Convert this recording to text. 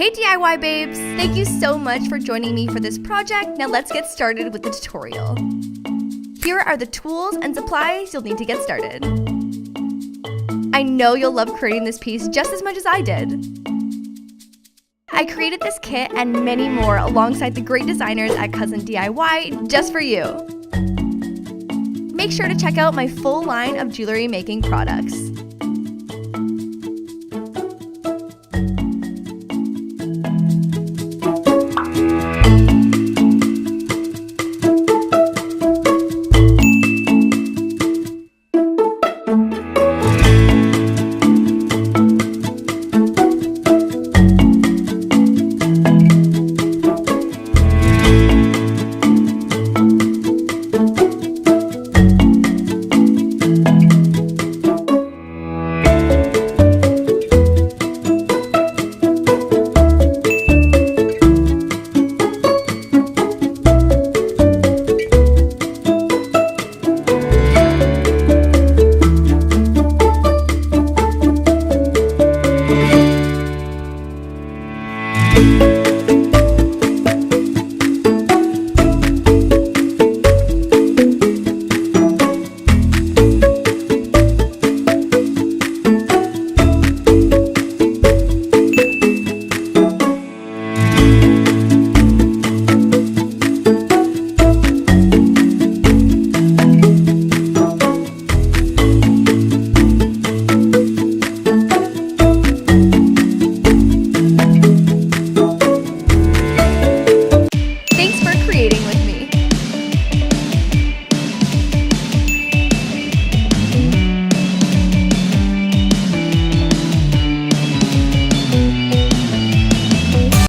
Hey DIY babes! Thank you so much for joining me for this project. Now let's get started with the tutorial. Here are the tools and supplies you'll need to get started. I know you'll love creating this piece just as much as I did. I created this kit and many more alongside the great designers at Cousin DIY just for you. Make sure to check out my full line of jewelry making products.